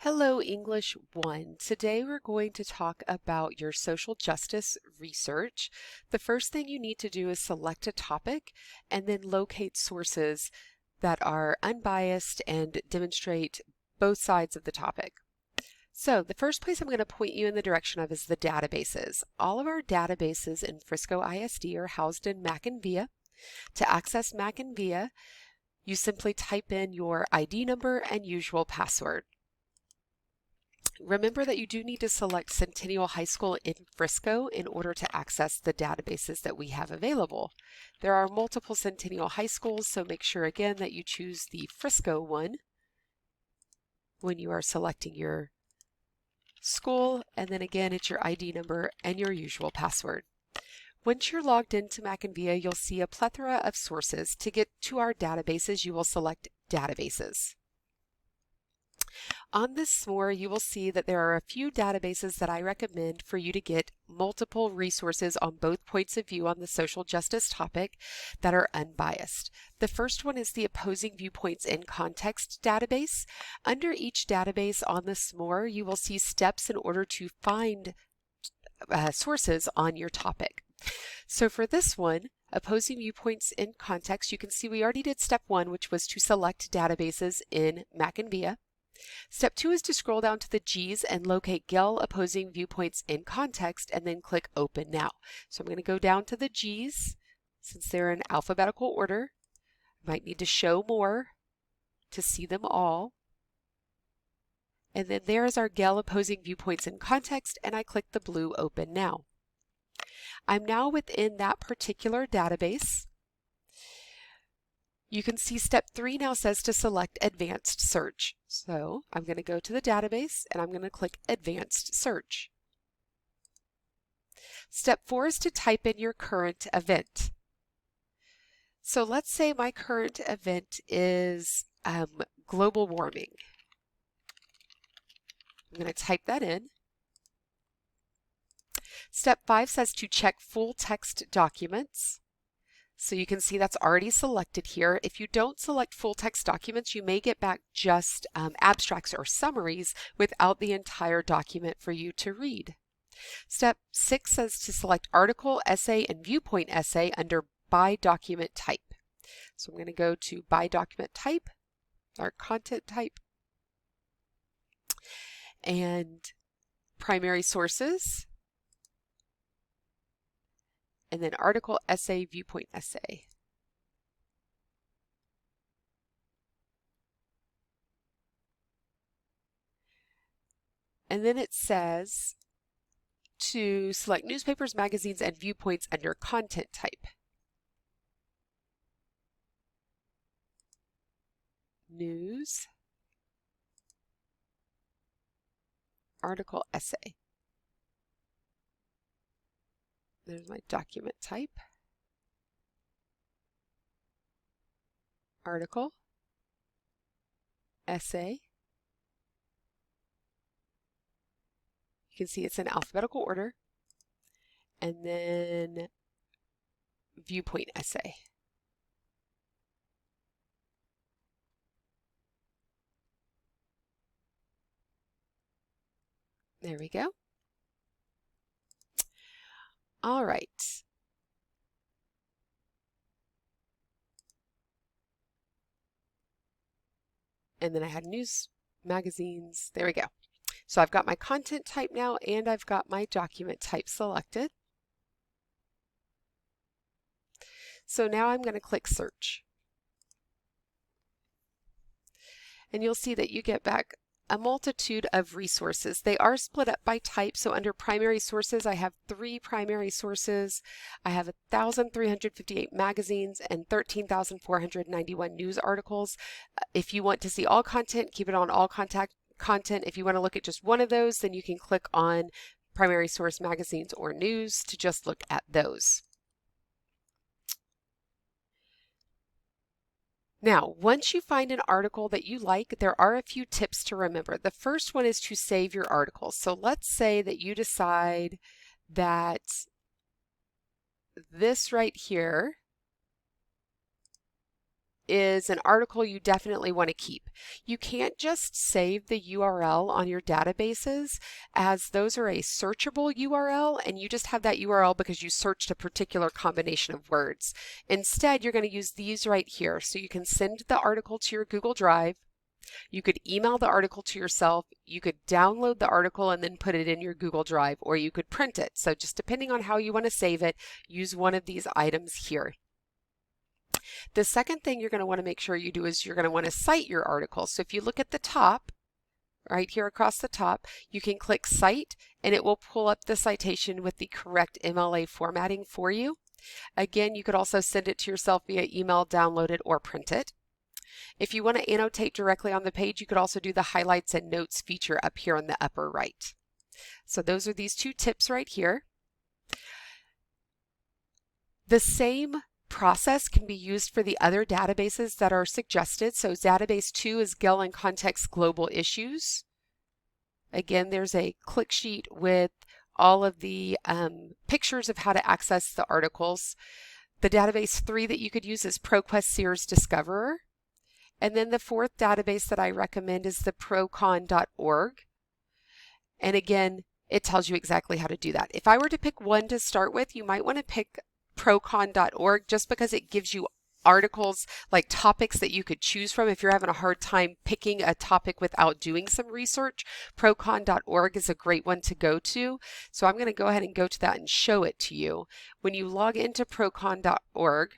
Hello, English 1. Today we're going to talk about your social justice research. The first thing you need to do is select a topic and then locate sources that are unbiased and demonstrate both sides of the topic. So the first place I'm going to point you in the direction of is the databases. All of our databases in Frisco ISD are housed in Mac and VIA. To access Mac and VIA, you simply type in your ID number and usual password. Remember that you do need to select Centennial High School in Frisco in order to access the databases that we have available. There are multiple Centennial High Schools, so make sure again that you choose the Frisco one when you are selecting your school, and then again it's your ID number and your usual password. Once you're logged into Mac and VIA, you'll see a plethora of sources. To get to our databases, you will select Databases. On this SMORE, you will see that there are a few databases that I recommend for you to get multiple resources on both points of view on the social justice topic that are unbiased. The first one is the Opposing Viewpoints in Context database. Under each database on the SMORE, you will see steps in order to find sources on your topic. So for this one, Opposing Viewpoints in Context, you can see we already did step 1, which was to select databases in Mac and VIA. Step 2 is to scroll down to the G's and locate GEL Opposing Viewpoints in Context and then click Open Now. So I'm going to go down to the G's since they're in alphabetical order. I might need to show more to see them all. And then there is our GEL Opposing Viewpoints in Context, and I click the blue Open Now. I'm now within that particular database. You can see step 3 now says to select Advanced Search. So I'm going to go to the database and I'm going to click Advanced Search. Step 4 is to type in your current event. So let's say my current event is global warming. I'm going to type that in. Step 5 says to check full text documents. So you can see that's already selected here. If you don't select full text documents, you may get back just abstracts or summaries without the entire document for you to read. Step 6 says to select article, essay, and viewpoint essay under by document type. So I'm going to go to by document type, our content type, and primary sources, and then article, essay, viewpoint essay. And then it says to select newspapers, magazines, and viewpoints under content type. News, article, essay. There's my document type, article, essay. You can see it's in alphabetical order, and then viewpoint essay. There we go. All right. And then I had news, magazines. There we go. So I've got my content type now, and I've got my document type selected. So now I'm going to click search. And you'll see that you get back a multitude of resources. They are split up by type. So under primary sources, I have 3 primary sources. I have 1,358 magazines and 13,491 news articles. If you want to see all content, keep it on all content. If you want to look at just one of those, then you can click on primary source magazines or news to just look at those. Now, once you find an article that you like, there are a few tips to remember. The first one is to save your article. So let's say that you decide that this right here is an article you definitely want to keep. You can't just save the URL on your databases, as those are a searchable URL and you just have that URL because you searched a particular combination of words. Instead, you're going to use these right here. So you can send the article to your Google Drive. You could email the article to yourself, you could download the article and then put it in your Google Drive, or you could print it. So just depending on how you want to save it, use one of these items here. The second thing you're going to want to make sure you do is you're going to want to cite your article. So if you look at the top, right here across the top, you can click Cite and it will pull up the citation with the correct MLA formatting for you. Again, you could also send it to yourself via email, download it, or print it. If you want to annotate directly on the page, you could also do the highlights and notes feature up here on the upper right. So those are these two tips right here. The same process can be used for the other databases that are suggested. So database 2 is Gale & Context Global Issues. Again, there's a click sheet with all of the pictures of how to access the articles. The database 3 that you could use is ProQuest Sears Discoverer. And then the fourth database that I recommend is the procon.org. And again, it tells you exactly how to do that. If I were to pick one to start with, you might want to pick procon.org just because it gives you articles, like topics that you could choose from. If you're having a hard time picking a topic without doing some research, procon.org is a great one to go to. So I'm going to go ahead and go to that and show it to you. When you log into procon.org,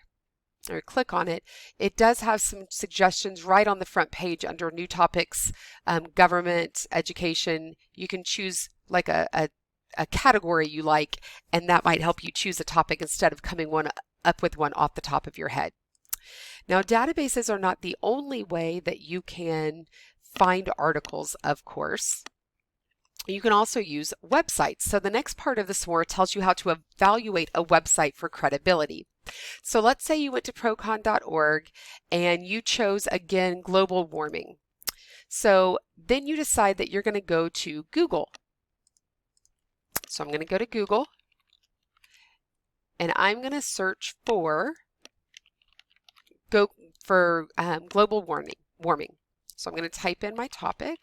or click on it, it does have some suggestions right on the front page under new topics, government, education. You can choose like a category you like, and that might help you choose a topic instead of coming up with one off the top of your head. Now, databases are not the only way that you can find articles, of course. You can also use websites. So the next part of the SWOR tells you how to evaluate a website for credibility. So let's say you went to procon.org and you chose, again, global warming. So then you decide that you're going to go to Google. So I'm going to go to Google and I'm going to search for global warming. So I'm going to type in my topic.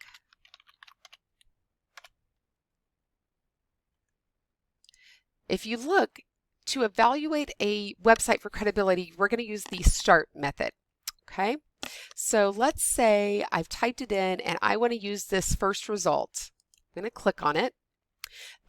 If you look, to evaluate a website for credibility, we're going to use the START method. Okay, so let's say I've typed it in and I want to use this first result. I'm going to click on it.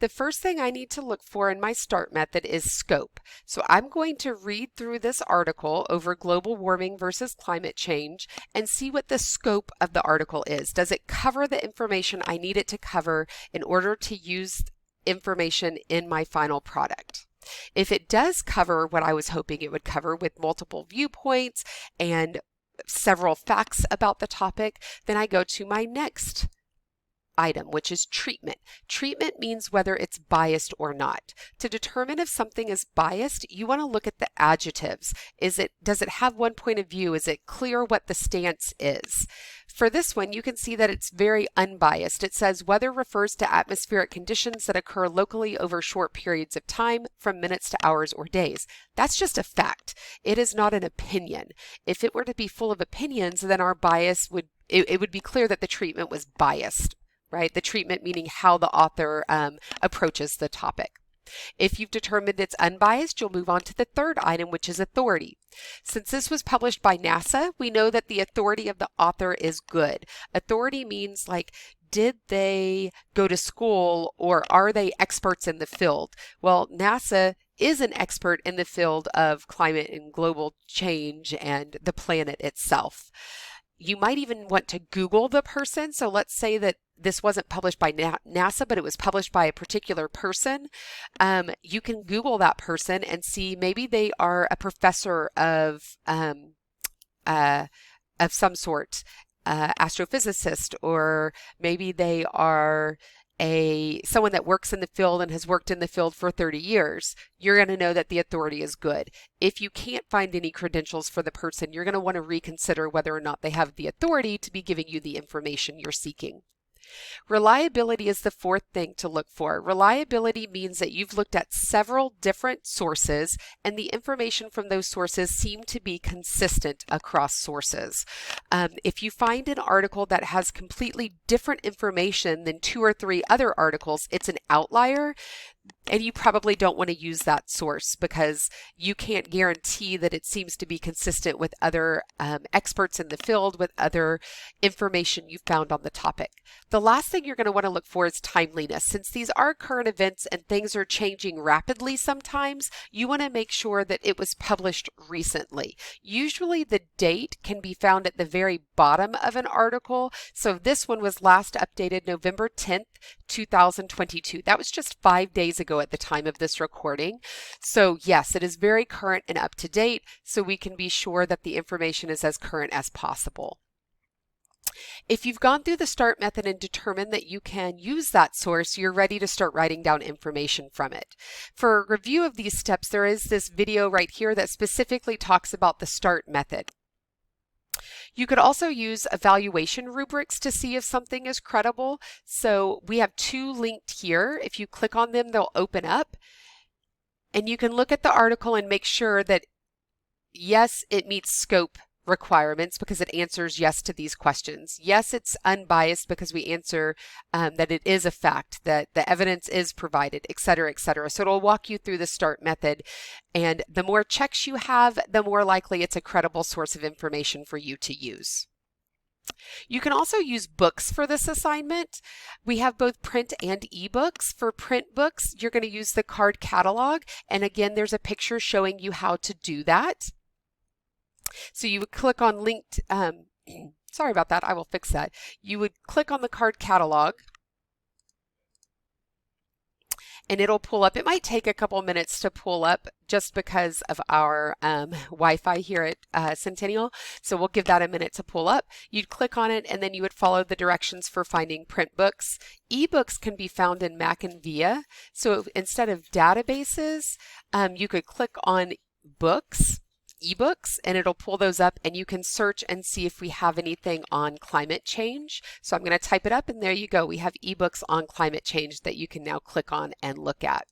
The first thing I need to look for in my START method is scope. So I'm going to read through this article over global warming versus climate change and see what the scope of the article is. Does it cover the information I need it to cover in order to use information in my final product? If it does cover what I was hoping it would cover with multiple viewpoints and several facts about the topic, then I go to my next item, which is treatment. Treatment means whether it's biased or not. To determine if something is biased, you want to look at the adjectives. Does it have one point of view? Is it clear what the stance is? For this one, you can see that it's very unbiased. It says weather refers to atmospheric conditions that occur locally over short periods of time, from minutes to hours or days. That's just a fact. It is not an opinion. If it were to be full of opinions, then our bias would be clear that the treatment was biased. Right? The treatment meaning how the author approaches the topic. If you've determined it's unbiased, you'll move on to the third item, which is authority. Since this was published by NASA, we know that the authority of the author is good. Authority means like, did they go to school or are they experts in the field? Well, NASA is an expert in the field of climate and global change and the planet itself. You might even want to Google the person. So let's say that this wasn't published by NASA, but it was published by a particular person. You can Google that person and see maybe they are a professor of some sort, astrophysicist, or maybe they are someone that works in the field and has worked in the field for 30 years. You're going to know that the authority is good. If you can't find any credentials for the person, you're going to want to reconsider whether or not they have the authority to be giving you the information you're seeking. Reliability is the fourth thing to look for. Reliability means that you've looked at several different sources and the information from those sources seem to be consistent across sources. If you find an article that has completely different information than 2 or 3 other articles, it's an outlier. And you probably don't want to use that source because you can't guarantee that it seems to be consistent with other experts in the field, with other information you've found on the topic. The last thing you're going to want to look for is timeliness. Since these are current events and things are changing rapidly sometimes, you want to make sure that it was published recently. Usually the date can be found at the very bottom of an article. So this one was last updated November 10th, 2022. That was just 5 days ago at the time of this recording. So yes, it is very current and up to date, so we can be sure that the information is as current as possible. If you've gone through the START method and determined that you can use that source, you're ready to start writing down information from it. For a review of these steps, there is this video right here that specifically talks about the START method. You could also use evaluation rubrics to see if something is credible. So we have 2 linked here. If you click on them, they'll open up. And you can look at the article and make sure that, yes, it meets scope requirements because it answers yes to these questions. Yes, it's unbiased because we answer that it is a fact, that the evidence is provided, etc., etc. So it'll walk you through the START method. And the more checks you have, the more likely it's a credible source of information for you to use. You can also use books for this assignment. We have both print and ebooks. For print books, you're going to use the card catalog. And again, there's a picture showing you how to do that. So you would click on linked, sorry about that, I will fix that. You would click on the card catalog and it'll pull up. It might take a couple minutes to pull up just because of our Wi-Fi here at Centennial. So we'll give that a minute to pull up. You'd click on it and then you would follow the directions for finding print books. Ebooks can be found in Mac and VIA. So instead of databases, you could click on books, ebooks, and it'll pull those up and you can search and see if we have anything on climate change. So I'm going to type it up and there you go. We have ebooks on climate change that you can now click on and look at.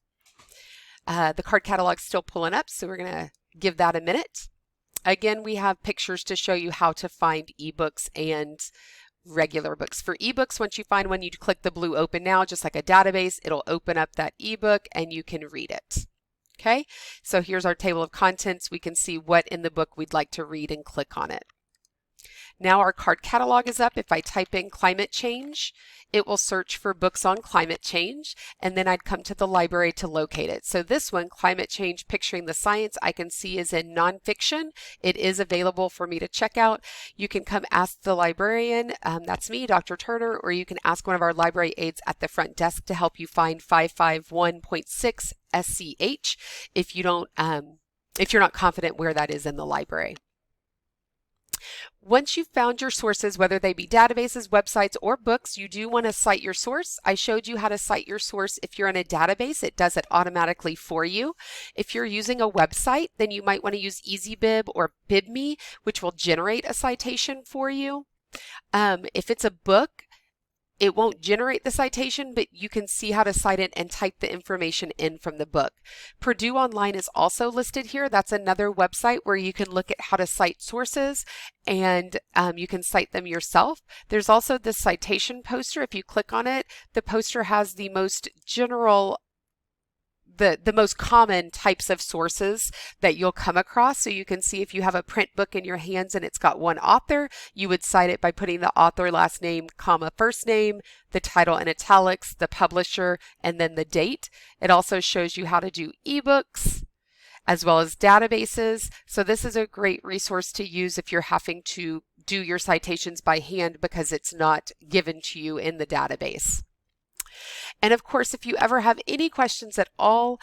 The card catalog's still pulling up, so we're going to give that a minute. Again, we have pictures to show you how to find ebooks and regular books. For ebooks, once you find one, you click the blue open now, just like a database. It'll open up that ebook and you can read it. Okay, so here's our table of contents. We can see what in the book we'd like to read and click on it. Now our card catalog is up. If I type in climate change, it will search for books on climate change, and then I'd come to the library to locate it. So this one, Climate Change Picturing the Science, I can see is in nonfiction. It is available for me to check out. You can come ask the librarian, that's me, Dr. Turner, or you can ask one of our library aides at the front desk to help you find 551.6 SCH if you don't, if you're not confident where that is in the library. Once you've found your sources, whether they be databases, websites, or books, you do want to cite your source. I showed you how to cite your source. If you're in a database, it does it automatically for you. If you're using a website, then you might want to use EasyBib or BibMe, which will generate a citation for you. If it's a book, it won't generate the citation, but you can see how to cite it and type the information in from the book. Purdue Online is also listed here. That's another website where you can look at how to cite sources and you can cite them yourself. There's also this citation poster. If you click on it, the poster has the most general the most common types of sources that you'll come across. So you can see if you have a print book in your hands and it's got one author, you would cite it by putting the author last name, comma, first name, the title in italics, the publisher, and then the date. It also shows you how to do ebooks as well as databases. So this is a great resource to use if you're having to do your citations by hand because it's not given to you in the database. And of course, if you ever have any questions at all,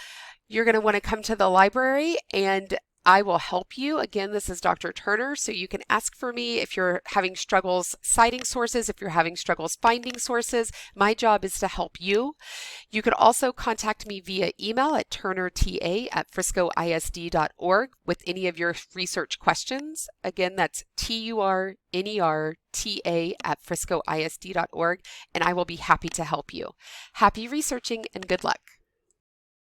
you're going to want to come to the library and I will help you. Again, this is Dr. Turner, so you can ask for me if you're having struggles citing sources, if you're having struggles finding sources. My job is to help you. You could also contact me via email at turnerta@friscoisd.org with any of your research questions. Again, that's turnerta@friscoisd.org, and I will be happy to help you. Happy researching and good luck.